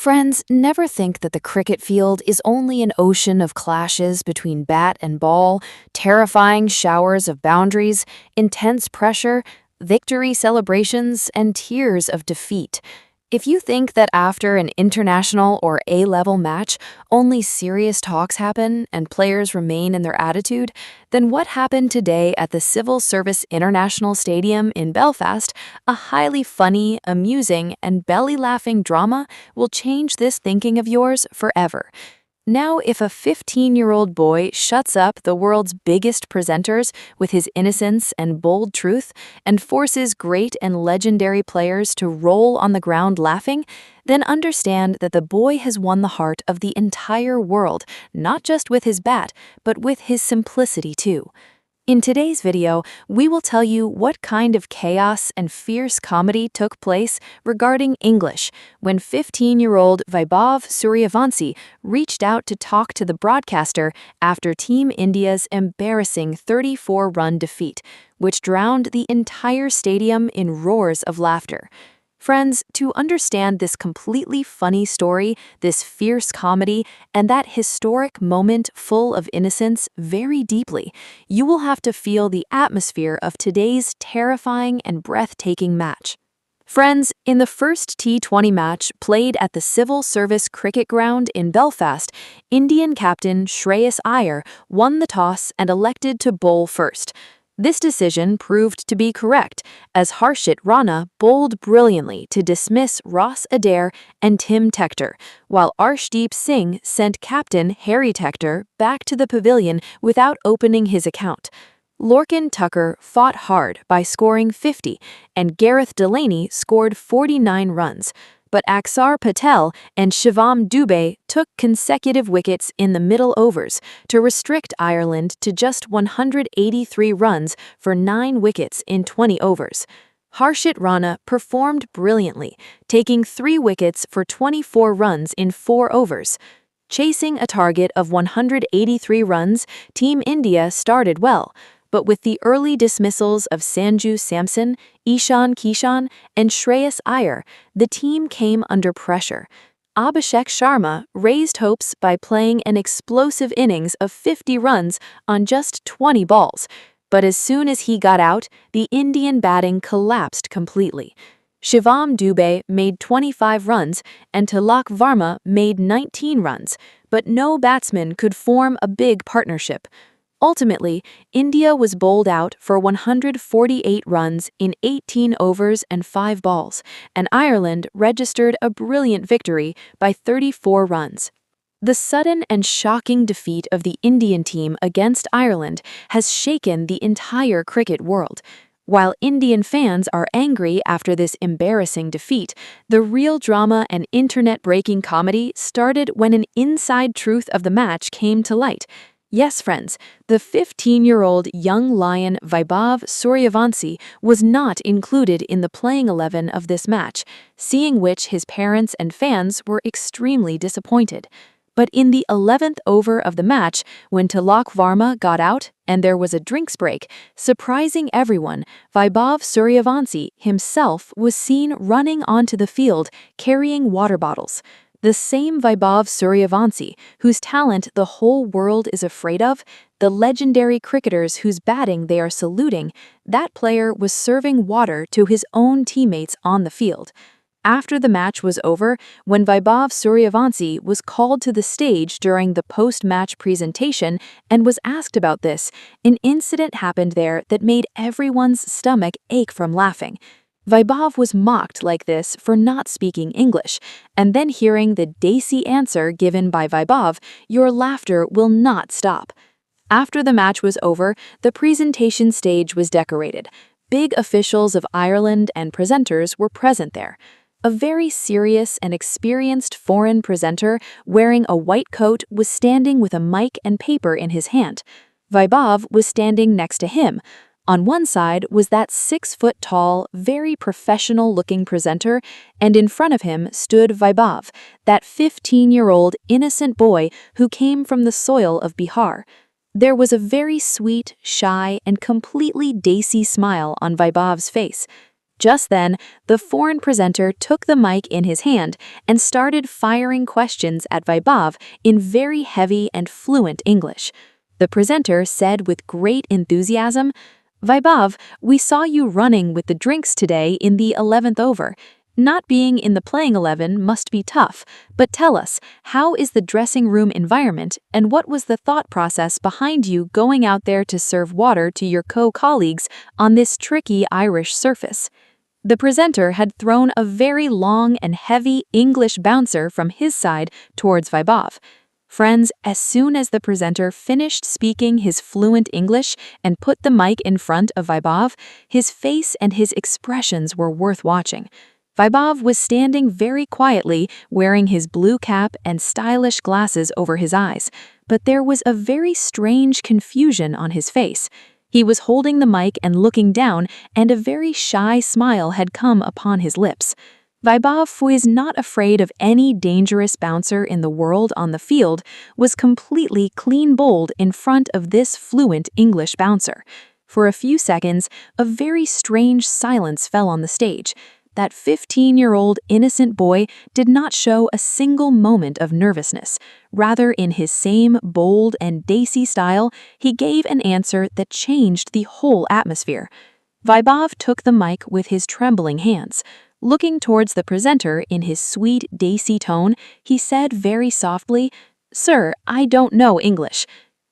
Friends, never think that the cricket field is only an ocean of clashes between bat and ball, terrifying showers of boundaries, intense pressure, victory celebrations, and tears of defeat. If you think that after an international or A-level match, only serious talks happen and players remain in their attitude, then what happened today at the Civil Service International Stadium in Belfast, a highly funny, amusing, and belly-laughing drama, will change this thinking of yours forever. Now, if a 15-year-old boy shuts up the world's biggest presenters with his innocence and bold truth and forces great and legendary players to roll on the ground laughing, then understand that the boy has won the heart of the entire world, not just with his bat, but with his simplicity too. In today's video, we will tell you what kind of chaos and fierce comedy took place regarding English when 15-year-old Vaibhav Suryavanshi reached out to talk to the broadcaster after Team India's embarrassing 34-run defeat, which drowned the entire stadium in roars of laughter. Friends, to understand this completely funny story, this fierce comedy, and that historic moment full of innocence very deeply, you will have to feel the atmosphere of today's terrifying and breathtaking match. Friends, in the first T20 match played at the Civil Service Cricket Ground in Belfast, Indian captain Shreyas Iyer won the toss and elected to bowl first. This decision proved to be correct, as Harshit Rana bowled brilliantly to dismiss Ross Adair and Tim Tector, while Arshdeep Singh sent captain Harry Tector back to the pavilion without opening his account. Lorcan Tucker fought hard by scoring 50, and Gareth Delaney scored 49 runs. But Axar Patel and Shivam Dubey took consecutive wickets in the middle overs to restrict Ireland to just 183 runs for 9 wickets in 20 overs. Harshit Rana performed brilliantly, taking 3 wickets for 24 runs in 4 overs. Chasing a target of 183 runs, Team India started well, but with the early dismissals of Sanju Samson, Ishan Kishan, and Shreyas Iyer, the team came under pressure. Abhishek Sharma raised hopes by playing an explosive innings of 50 runs on just 20 balls, but as soon as he got out, the Indian batting collapsed completely. Shivam Dubey made 25 runs and Tilak Varma made 19 runs, but no batsman could form a big partnership. Ultimately, India was bowled out for 148 runs in 18 overs and 5 balls, and Ireland registered a brilliant victory by 34 runs. The sudden and shocking defeat of the Indian team against Ireland has shaken the entire cricket world. While Indian fans are angry after this embarrassing defeat, the real drama and internet-breaking comedy started when an inside truth of the match came to light. Yes, friends, the 15-year-old young lion Vaibhav Suryavanshi was not included in the playing 11 of this match, seeing which his parents and fans were extremely disappointed. But in the 11th over of the match, when Tilak Varma got out and there was a drinks break, surprising everyone, Vaibhav Suryavanshi himself was seen running onto the field carrying water bottles. The same Vaibhav Suryavanshi, whose talent the whole world is afraid of, the legendary cricketers whose batting they are saluting, that player was serving water to his own teammates on the field. After the match was over, when Vaibhav Suryavanshi was called to the stage during the post-match presentation and was asked about this, an incident happened there that made everyone's stomach ache from laughing. Vaibhav was mocked like this for not speaking English, and then hearing the desi answer given by Vaibhav, your laughter will not stop. After the match was over, the presentation stage was decorated. Big officials of Ireland and presenters were present there. A very serious and experienced foreign presenter wearing a white coat was standing with a mic and paper in his hand. Vaibhav was standing next to him. On one side was that 6-foot-tall, very professional-looking presenter, and in front of him stood Vaibhav, that 15-year-old innocent boy who came from the soil of Bihar. There was a very sweet, shy, and completely desi smile on Vaibhav's face. Just then, the foreign presenter took the mic in his hand and started firing questions at Vaibhav in very heavy and fluent English. The presenter said with great enthusiasm, "Vaibhav, we saw you running with the drinks today in the 11th over. Not being in the playing 11 must be tough, but tell us, how is the dressing room environment and what was the thought process behind you going out there to serve water to your co-colleagues on this tricky Irish surface?" The presenter had thrown a very long and heavy English bouncer from his side towards Vaibhav. Friends, as soon as the presenter finished speaking his fluent English and put the mic in front of Vaibhav, his face and his expressions were worth watching. Vaibhav was standing very quietly, wearing his blue cap and stylish glasses over his eyes, but there was a very strange confusion on his face. He was holding the mic and looking down, and a very shy smile had come upon his lips. Vaibhav, who is not afraid of any dangerous bouncer in the world on the field, was completely clean bowled in front of this fluent English bouncer. For a few seconds, a very strange silence fell on the stage. That 15-year-old innocent boy did not show a single moment of nervousness. Rather, in his same bold and daisy style, he gave an answer that changed the whole atmosphere. Vaibhav took the mic with his trembling hands. Looking towards the presenter in his sweet, daisy tone, he said very softly, "Sir, I don't know English."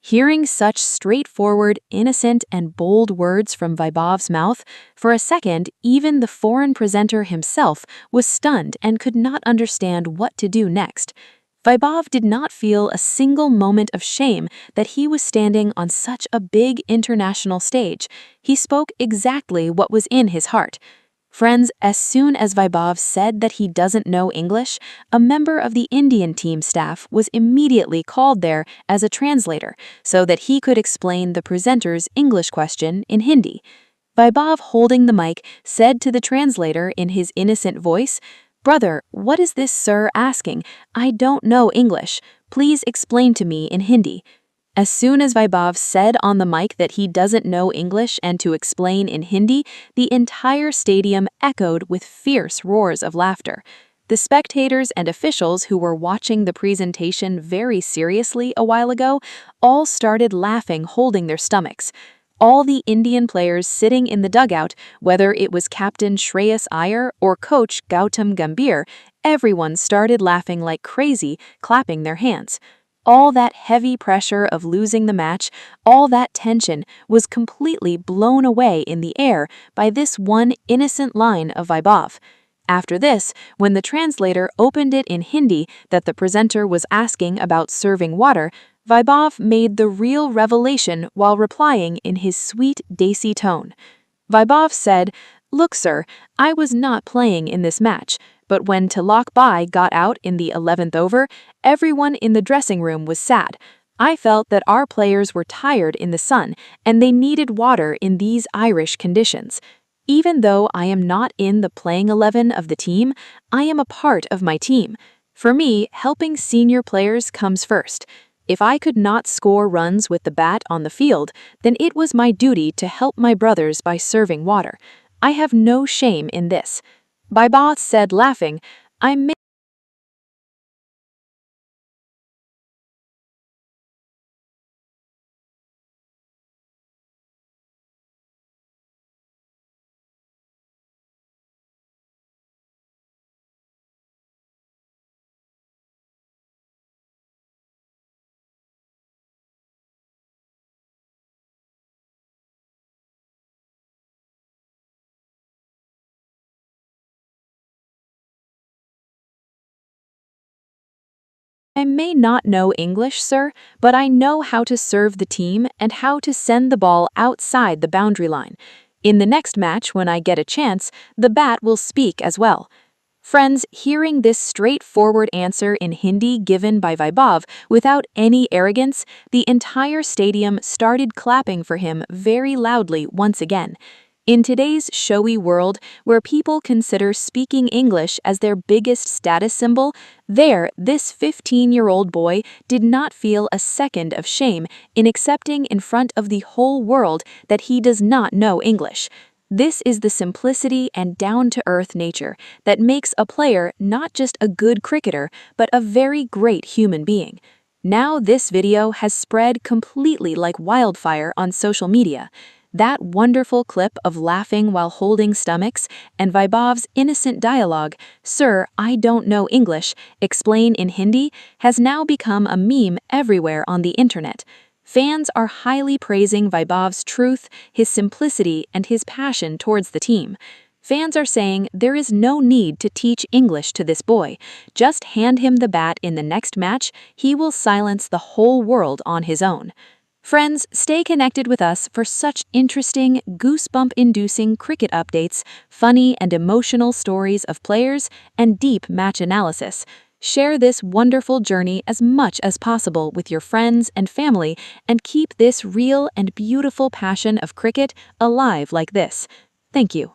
Hearing such straightforward, innocent, and bold words from Vaibhav's mouth, for a second, even the foreign presenter himself was stunned and could not understand what to do next. Vaibhav did not feel a single moment of shame that he was standing on such a big international stage. He spoke exactly what was in his heart. Friends, as soon as Vaibhav said that he doesn't know English, a member of the Indian team staff was immediately called there as a translator so that he could explain the presenter's English question in Hindi. Vaibhav, holding the mic, said to the translator in his innocent voice, "Brother, what is this sir asking? I don't know English. Please explain to me in Hindi." As soon as Vaibhav said on the mic that he doesn't know English and to explain in Hindi, the entire stadium echoed with fierce roars of laughter. The spectators and officials who were watching the presentation very seriously a while ago all started laughing, holding their stomachs. All the Indian players sitting in the dugout, whether it was Captain Shreyas Iyer or Coach Gautam Gambhir, everyone started laughing like crazy, clapping their hands. All that heavy pressure of losing the match, all that tension was completely blown away in the air by this one innocent line of Vaibhav. After this, when the translator opened it in Hindi that the presenter was asking about serving water, Vaibhav made the real revelation while replying in his sweet, daisy tone. Vaibhav said, "Look, sir, I was not playing in this match, but when Tilak Bai got out in the 11th over, everyone in the dressing room was sad. I felt that our players were tired in the sun and they needed water in these Irish conditions. Even though I am not in the playing 11 of the team, I am a part of my team. For me, helping senior players comes first. If I could not score runs with the bat on the field, then it was my duty to help my brothers by serving water. I have no shame in this." Vaibhav said, laughing, "I may not know English, sir, but I know how to serve the team and how to send the ball outside the boundary line. In the next match, when I get a chance, the bat will speak as well." Friends, hearing this straightforward answer in Hindi given by Vaibhav without any arrogance, the entire stadium started clapping for him very loudly once again. In today's showy world, where people consider speaking English as their biggest status symbol, this 15-year-old boy did not feel a second of shame in accepting in front of the whole world that he does not know English. This is the simplicity and down-to-earth nature that makes a player not just a good cricketer, but a very great human being. Now this video has spread completely like wildfire on social media. That wonderful clip of laughing while holding stomachs and Vaibhav's innocent dialogue, "Sir, I don't know English, explain in Hindi," has now become a meme everywhere on the internet. Fans are highly praising Vaibhav's truth, his simplicity, and his passion towards the team. Fans are saying there is no need to teach English to this boy. Just hand him the bat in the next match, he will silence the whole world on his own. Friends, stay connected with us for such interesting, goosebump-inducing cricket updates, funny and emotional stories of players, and deep match analysis. Share this wonderful journey as much as possible with your friends and family, and keep this real and beautiful passion of cricket alive like this. Thank you.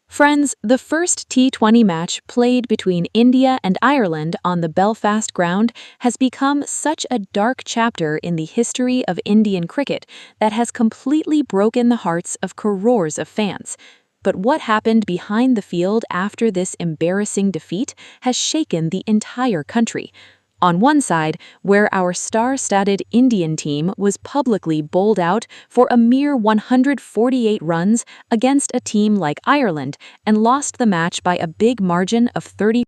Friends, the first T20 match played between India and Ireland on the Belfast ground has become such a dark chapter in the history of Indian cricket that has completely broken the hearts of crores of fans. But what happened behind the field after this embarrassing defeat has shaken the entire country. On one side, where our star-studded Indian team was publicly bowled out for a mere 148 runs against a team like Ireland and lost the match by a big margin of 30